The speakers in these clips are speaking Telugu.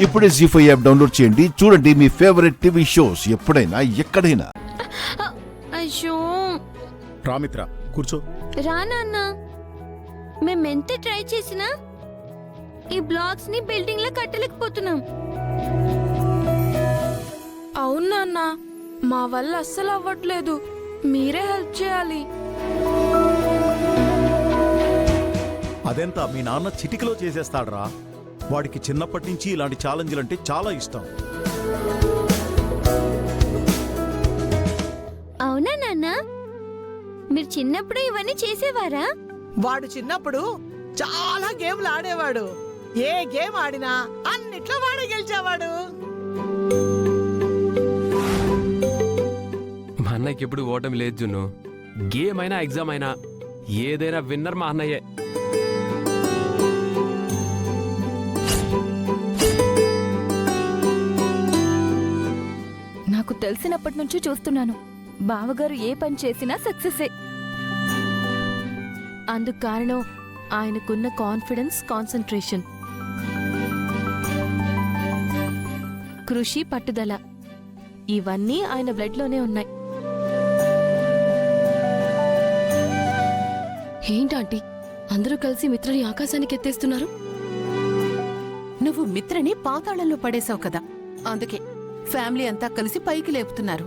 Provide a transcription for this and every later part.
ఇప్పుడే జీ5 యాప్ డౌన్లోడ్ చేయండి. చూడండి మీ ఫేవరెట్ టీవీ షోస్ ఎప్పుడైనా ఎక్కడైనా. అయ్యో రామిత్ర కూర్చో. రా నాన్న, మేమెంత ట్రై చేసినా ఈ బ్లాక్స్ ని బిల్డింగ్ లో కట్టలేకపోతున్నాం. అవును నాన్న, మా వల్ల అస్సలు అవ్వట్లేదు. మీరే హెల్ప్ చేయాలి. అదెంత మీ నాన్న చిటికలో చేసేస్తాడ్రా. వాడికి చిన్నప్పటి నుంచి ఇలాంటి ఛాలెంజ్లంటే చాలా ఇష్టం. అవునా నాన్న, మీరు చిన్నప్పుడు ఇవన్నీ చేసేవారా? వాడు చిన్నప్పుడు చాలా గేమ్లు ఆడేవాడు. ఏ గేమ్ ఆడినా అన్నిట్లో వాడే గెలిచేవాడు. మా అన్నయ్యకి ఎప్పుడు ఓటమి లేదు జున్ను. గేమ్ అయినా ఎగ్జామ్ అయినా ఏదైనా విన్నర్ మా అన్నయ్యే. నాకు తెలిసినప్పటి నుంచి చూస్తున్నాను, బావగారు ఏ పని చేసినా సక్సెసే. అందుకు కారణం ఆయనకున్న కాన్ఫిడెన్స్, కాన్సంట్రేషన్, కృషి, పట్టుదల. ఇవన్నీ ఆయన బ్లడ్లోనే ఉన్నాయి. ఏంటాంటీ అందరూ కలిసి మిత్రని ఆకాశానికి ఎత్తేస్తున్నారు? నువ్వు మిత్రని పాతాళంలో పడేశావు కదా, అందుకే ఫ్యామిలీ అంతా కలిసి పైకి లేపుతున్నారు.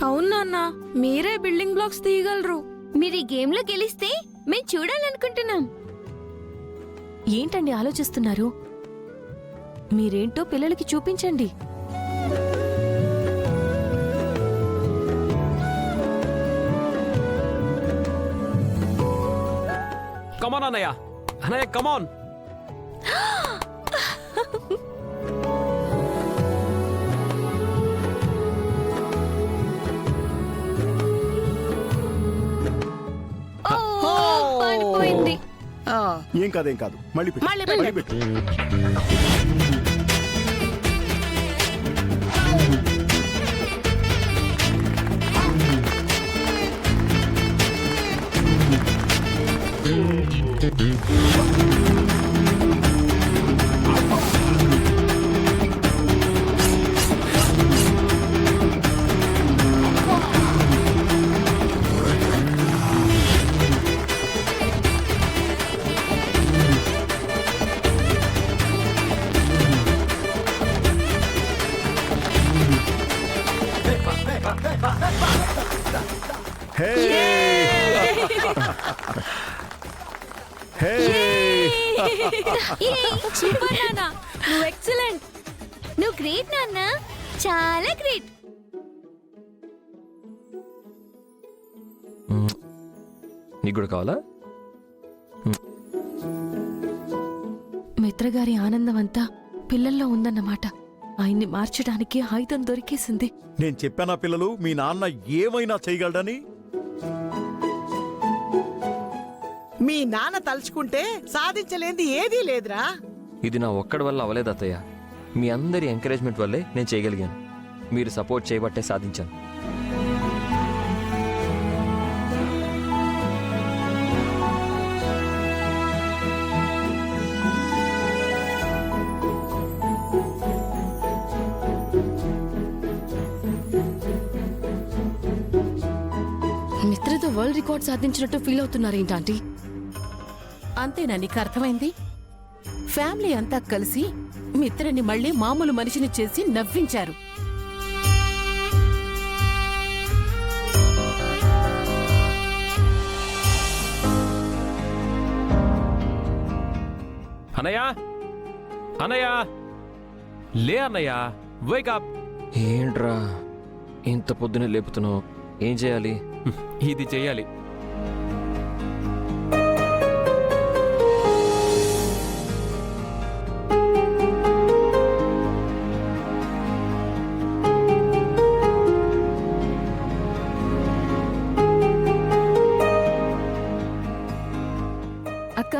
అవును నాన్న, మీరే బిల్డింగ్ బ్లాక్స్ తీయగలరు. మీరు ఈ గేమ్ లో గెలిస్తే మేము చూడాలనుకుంటున్నాం. ఏంటండి ఆలోచిస్తున్నారు? మీరేంటో పిల్లలకి చూపించండి. కమాన్ అన్నయ్య, అన్నయ్య కమాన్. పడిపోయింది. ఏం కాదు మళ్ళీ పెట్టు. మళ్ళీ పెట్టు. సూపర్ నాన్న, నువ్వు ఎక్సలెంట్. నువ్వు గ్రేట్ నాన్న, చాలా గ్రేట్. నీకు కూడా కావాలా? మిత్రగారి ఆనందం అంతా పిల్లల్లో ఉందన్నమాట. ఆయన్ని మార్చడానికి ఆయుధం దొరికేసింది. నేను చెప్పానా పిల్లలు, మీ నాన్న ఏమైనా చేయగలడని? మీ నాన్న తలుచుకుంటే సాధించలేంది ఏదీ లేదురా. ఇది నా ఒక్కడి వల్ల అవలేదు అత్తయ్య. మీ అందరి ఎంకరేజ్మెంట్ వల్లే నేను చేయగలిగాను. మీరు సపోర్ట్ చేయబట్టే సాధించాను. మిత్రతో వరల్డ్ రికార్డ్ సాధించినట్టు ఫీల్ అవుతున్నారేంటాంటీ? అంతేనా నీకు అర్థమైంది? ఫ్యామిలీ అంతా కలిసి మిత్రని మళ్ళీ మామూలు మనిషిని చేసి నవ్వించారు. అన్నయ్య, అన్నయ్య లే అన్నయ్య, వేక్ అప్. ఏంట్రా ఇంత పొద్దునే లేపుతున్నావు? ఏం చేయాలి? ఇది చెయ్యాలి. అక్క,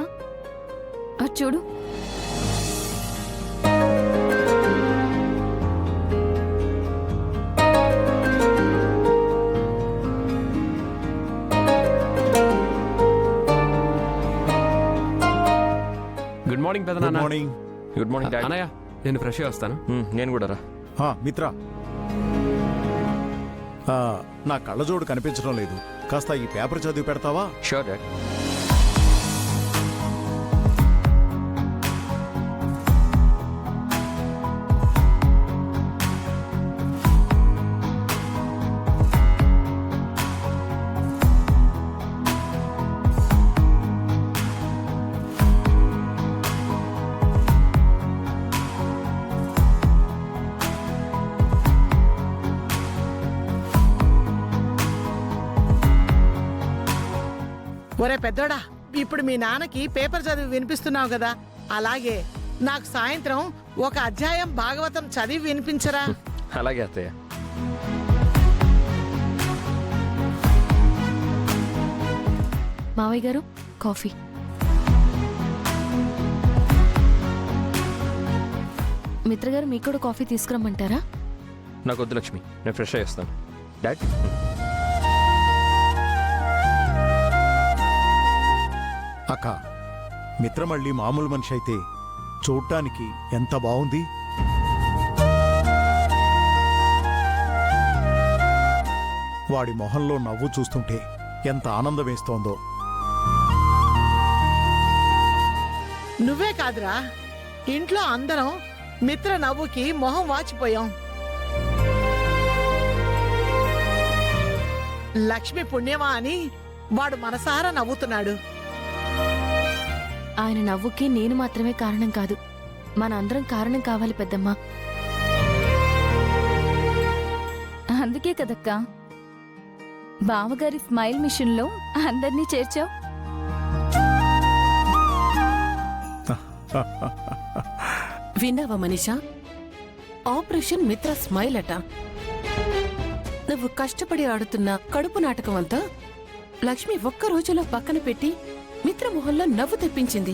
అది చూడు. గుడ్ మార్నింగ్ పెదనాన్న. మార్నింగ్. Good morning dad. అన్నయ్య నేను ఫ్రెష్ అయ్యి వస్తాను. నేను కూడా రా. మిత్ర, నా కళ్ళజోడు కనిపించడం లేదు. కాస్త ఈ పేపర్ చదివి పెడతావా? Sure dad. ఒరే పెద్దోడా, ఇప్పుడు మీ నాన్నకి పేపర్ చదివి వినిపిస్తున్నావు కదా, అలాగే నాకు సాయంత్రం ఒక అధ్యాయం భాగవతం చదివి వినిపించరా? అలాగే అత్తయ్య. మావయ్య గారు కాఫీ. మిత్ర గారు మీకు కూడా కాఫీ తీసుకురమ్మంటారా? నాకు వద్దు లక్ష్మి, నేను ఫ్రెష్ అయ్యి వస్తాను. డాడ్. అక్క, మిత్ర మళ్ళీ మామూలు మనిషి అయితే చూడటానికి ఎంత బాగుంది. వాడి మొహంలో నవ్వు చూస్తుంటే ఎంత ఆనందం వేస్తోందో. నువ్వే కాదురా, ఇంట్లో అందరం మిత్ర నవ్వుకి మొహం వాచిపోయాం. లక్ష్మి పుణ్యమా అని వాడు మనసారా నవ్వుతున్నాడు. ఆయన నవ్వుకి నేను మాత్రమే కారణం కాదు, మన అందరం కారణం కావాలి పెద్దమ్మా. అందుకే కదక్కా బావగారి స్మైల్ మిషన్ లో అందరినీ చేర్చావు. విన్నావా మనీషా? ఆపరేషన్ మిత్ర స్మైల్ అట. నువ్వు కష్టపడి ఆడుతున్న కడుపు నాటకం అంతా లక్ష్మి ఒక్క రోజులో పక్కన పెట్టి మిత్ర మొహంలో నవ్వు తెప్పించింది.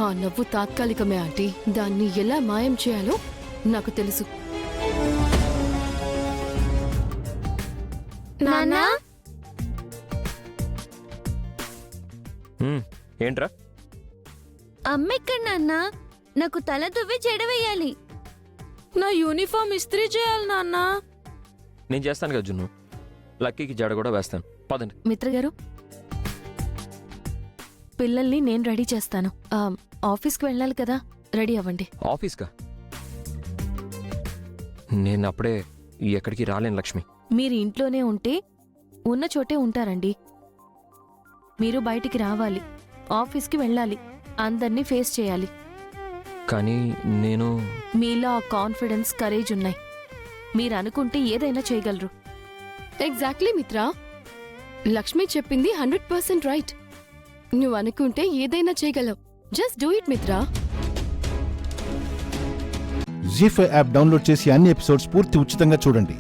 ఆ నవ్వు తాత్కాలికమే ఆంటీ, దాన్ని ఎలా మాయం చేయాలో నాకు తెలుసు. నాన్నా, ఏంట్రా? అమ్మెక్కడ నాన్నా? నాకు తల దువ్వి చెడవేయాలి. నా యూనిఫామ్ ఇస్త్రీ చేయాలి నాన్న. నేను చేస్తాను కదా జున్ను. లక్కీకి జడ కూడా వేస్తాను. పదండి. మిత్ర గారు, పిల్లల్ని నేను రెడీ చేస్తాను. ఆఫీస్కి వెళ్ళాలి కదా, రెడీ అవ్వండి. ఆఫీస్కా? నేను అప్పుడే ఎక్కడికి రాలేను లక్ష్మి. మీరు ఇంట్లోనే ఉంటే ఉన్న చోటే ఉంటారండి. మీరు బయటికి రావాలి, ఆఫీస్కి వెళ్ళాలి, అందర్నీ ఫేస్ చేయాలి. కానీ నేను మీలో ఆ కాన్ఫిడెన్స్, కరేజ్ ఉన్నాయి. మీరు అనుకుంటే ఏదైనా చేయగలరు. ఎగ్జాక్ట్లీ మిత్రా, లక్ష్మి చెప్పింది 100% రైట్. నువ్వు అనుకుంటే ఏదైనా చేయగలవు. జస్ట్ డూ ఇట్ మిత్రా. జీ5 యాప్ డౌన్లోడ్ చేసి అన్ని ఎపిసోడ్స్ పూర్తి ఉచితంగా చూడండి.